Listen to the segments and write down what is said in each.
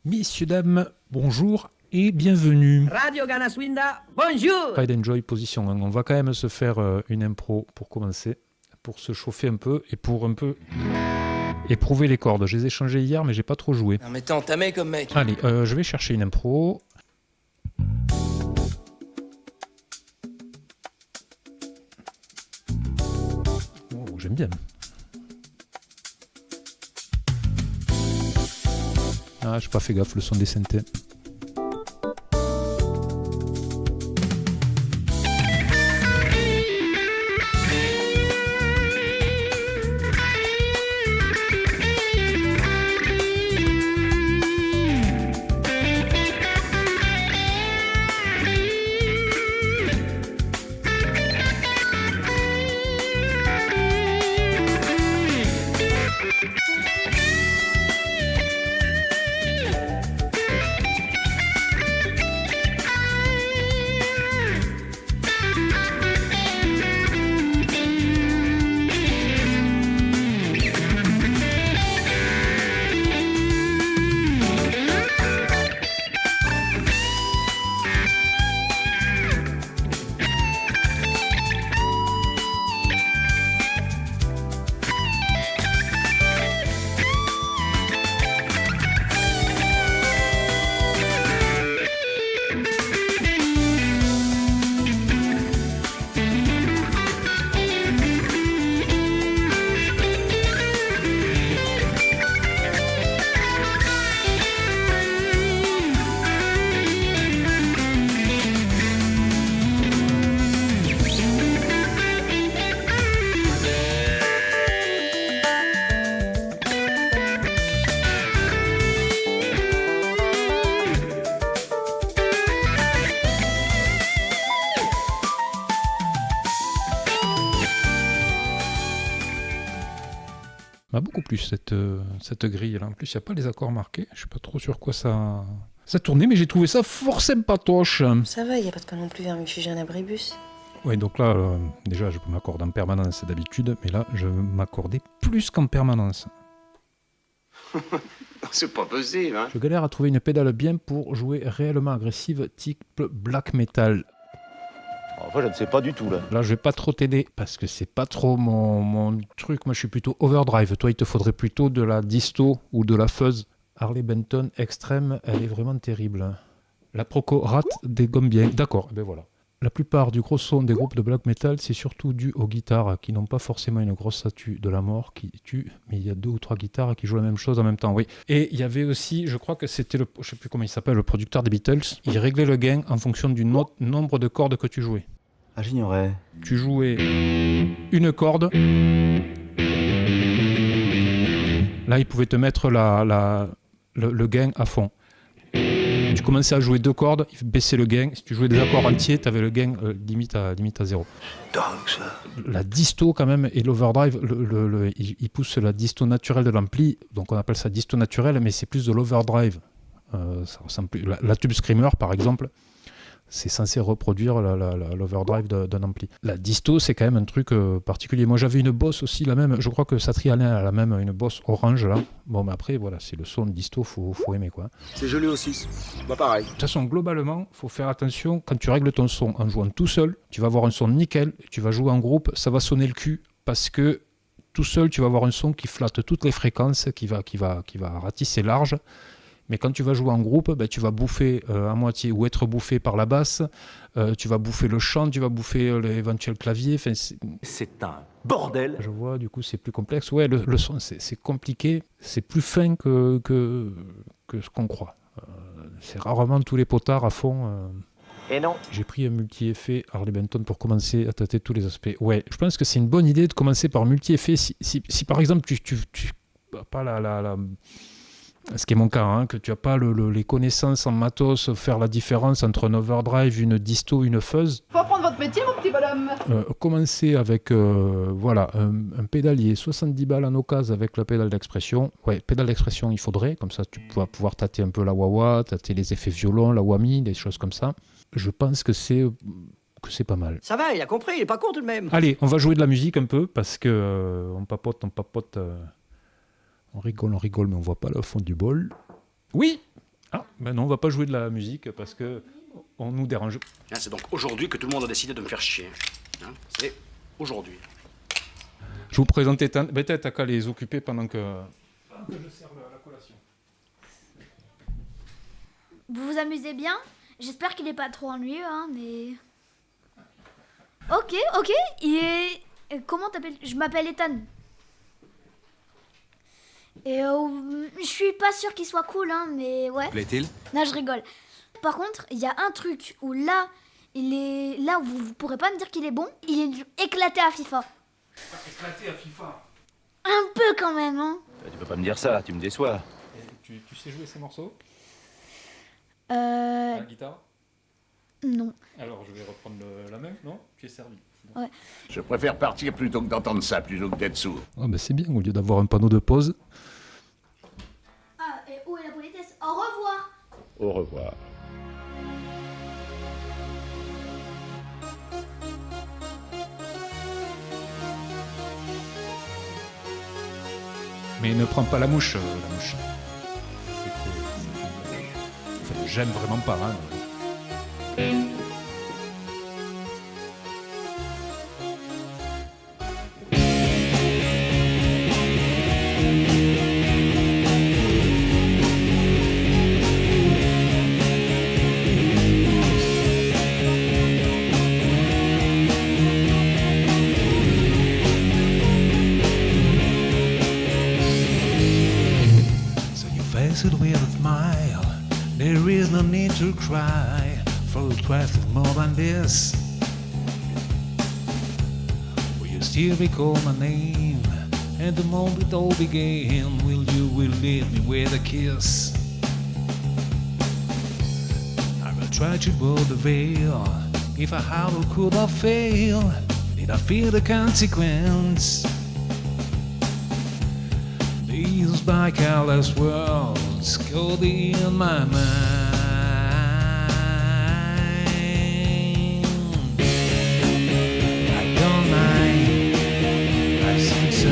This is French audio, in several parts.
Messieurs, dames, bonjour et bienvenue. Radio Ganaswinda, bonjour. Pride Enjoy, position 1. On va quand même se faire une impro pour commencer, pour se chauffer un peu et pour un peu éprouver les cordes. Je les ai changées hier, mais j'ai pas trop joué. Non mais t'es entamé comme mec. Allez, je vais chercher une impro. Oh, j'aime bien. Ah, j'ai pas fait gaffe, le son des synthés. Beaucoup plus cette grille là. En plus, il n'y a pas les accords marqués. Je suis pas trop sur quoi ça tournait, mais j'ai trouvé ça fort sympatoche. Ça va, il n'y a pas de quoi non plus vermifuger un abribus. Oui, donc là, déjà, je peux m'accorder en permanence d'habitude, mais là, je m'accordais plus qu'en permanence. C'est pas possible, hein. Je galère à trouver une pédale bien pour jouer réellement agressive, type black metal. Enfin, je ne sais pas du tout, là. Là, je vais pas trop t'aider, parce que c'est pas trop mon truc. Moi, je suis plutôt overdrive. Toi, il te faudrait plutôt de la disto ou de la fuzz. Harley Benton extrême, elle est vraiment terrible. La Proco rate des gommes bien. D'accord, ben voilà. La plupart du gros son des groupes de black metal, c'est surtout dû aux guitares qui n'ont pas forcément une grosse statue de la mort qui tue, mais il y a 2 ou 3 guitares qui jouent la même chose en même temps, oui. Et il y avait aussi, je crois que c'était je sais plus comment il s'appelle, le producteur des Beatles, il réglait le gain en fonction du nombre de cordes que tu jouais. Ah, j'ignorais. Tu jouais une corde, là il pouvait te mettre le gain à fond. Tu commençais à jouer 2 cordes, il baissait le gain. Si tu jouais des accords entiers, tu avais le gain limite à 0. Dingue, ça. La disto quand même et l'overdrive, il pousse la disto naturelle de l'ampli, donc on appelle ça disto naturelle, mais c'est plus de l'overdrive. Ça ressemble plus. La Tube Screamer par exemple, c'est censé reproduire l'overdrive d'un ampli. La disto, c'est quand même un truc particulier. Moi, j'avais une Boss aussi, la même. Je crois que Satriani a la même, une Boss orange, là. Bon, mais après, voilà, c'est le son de disto, faut aimer, quoi. C'est joli aussi. Bah pareil. De toute façon, globalement, faut faire attention. Quand tu règles ton son en jouant tout seul, tu vas avoir un son nickel. Tu vas jouer en groupe, ça va sonner le cul, parce que tout seul, tu vas avoir un son qui flatte toutes les fréquences, qui va ratisser large. Mais quand tu vas jouer en groupe, ben, tu vas bouffer à moitié ou être bouffé par la basse, tu vas bouffer le chant, tu vas bouffer l'éventuel clavier. C'est un bordel. Je vois, du coup, c'est plus complexe. Ouais, le son, c'est compliqué. C'est plus fin que ce qu'on croit. C'est rarement tous les potards à fond. Et non. J'ai pris un multi-effet Harley Benton pour commencer à tâter tous les aspects. Ouais, je pense que c'est une bonne idée de commencer par multi-effet. Si par exemple, tu pas ce qui est mon cas, hein, que tu n'as pas les connaissances en matos, faire la différence entre un overdrive, une disto, une fuzz. Faut apprendre votre métier, mon petit bonhomme. Commencer avec un pédalier, 70 balles en occasion avec la pédale d'expression. Ouais, pédale d'expression, il faudrait, comme ça tu vas pouvoir tâter un peu la wah-wah, tâter les effets violons, la whammy, des choses comme ça. Je pense que c'est pas mal. Ça va, il a compris, il est pas con tout de même. Allez, on va jouer de la musique un peu, parce que on papote. On rigole, mais on voit pas le fond du bol. Oui, Ah, ben non, on va pas jouer de la musique parce que on nous dérange. C'est donc aujourd'hui que tout le monde a décidé de me faire chier. C'est aujourd'hui. Je vous présente Ethan. Ben t'as qu'à les occuper pendant que je sers la collation. Vous vous amusez bien? J'espère qu'il est pas trop ennuyeux, hein, mais... Ok, il est... Comment t'appelles? Je m'appelle Ethan. Et je suis pas sûre qu'il soit cool, hein, mais ouais. Plaît-il? Non, je rigole. Par contre, il y a un truc où là, là où vous pourrez pas me dire qu'il est bon, il est éclaté à FIFA. Éclaté à FIFA. Un peu quand même, hein. Tu peux pas me dire ça, tu me déçois. Tu sais jouer ces morceaux? Euh... La guitare? Non. Alors je vais reprendre la même, non? Tu es servi. Ouais. Je préfère partir plutôt que d'entendre ça, plutôt que d'être sourd. Ah ben c'est bien, au lieu d'avoir un panneau de pause. Ah, et où est la politesse? Au revoir. Au revoir. Mais ne prends pas la mouche, la mouche. Enfin, j'aime vraiment pas, hein. Face it with a smile. There is no need to cry for twice more than this. Will you still recall my name? And the moment it all began, will leave me with a kiss? I will try to pull the veil. If I how could I fail? Did I feel the consequence? These by careless words go in my mind. I don't mind, I think so.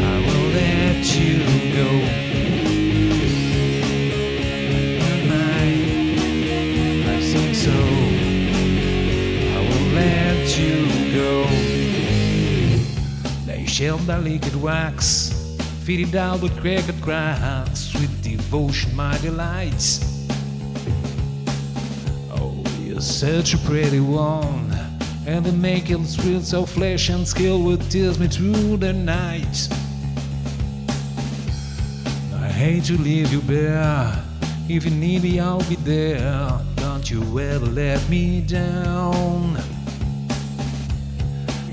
I will let you go. I don't mind, I think so. I will let you go. They shall by liquid wax, feed it out with cracked cracks, with devotion my delights. Oh, you're such a pretty one, and the making thrills of flesh and skill will tears me through the night. I hate to leave you bare. If you need me, I'll be there. Don't you ever let me down.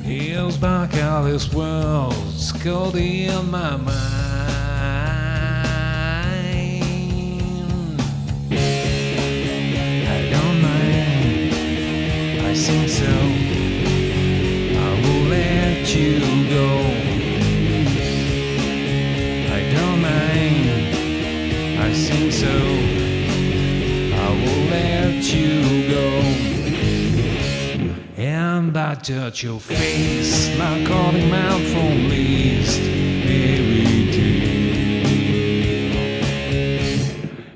Here's my careless words caught in my mind. I don't mind, I think so. I will let you go. I don't mind, I think so. I will let you go. And I touch your face like calling out from least every day.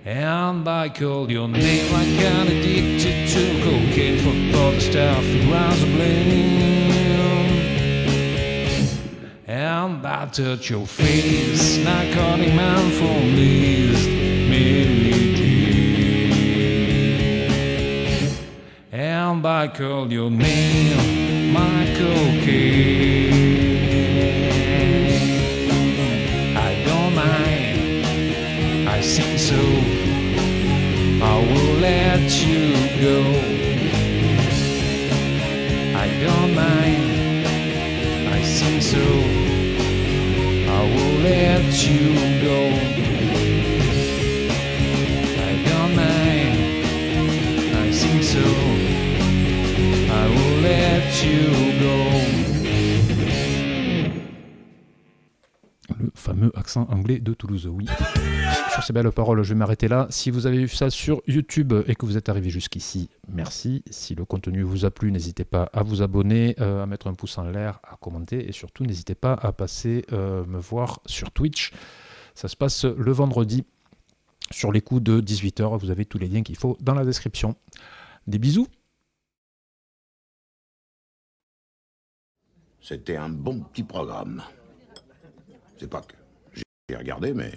And I call your name like I'm addicted to cocaine for all the stuff it was a blame. And I touch your face like calling out from least every day. And I call your name, Michael K. I don't mind, I think so. I will let you go. I don't mind, I think so. I will let you go. I don't mind, I think so. I will let you go. Le fameux accent anglais de Toulouse, oui. Sur ces belles paroles, je vais m'arrêter là. Si vous avez vu ça sur YouTube et que vous êtes arrivé jusqu'ici, merci. Si le contenu vous a plu, n'hésitez pas à vous abonner, à mettre un pouce en l'air, à commenter et surtout n'hésitez pas à passer me voir sur Twitch. Ça se passe le vendredi sur les coups de 18h. Vous avez tous les liens qu'il faut dans la description. Des bisous. C'était un bon petit programme. C'est pas que j'ai regardé, mais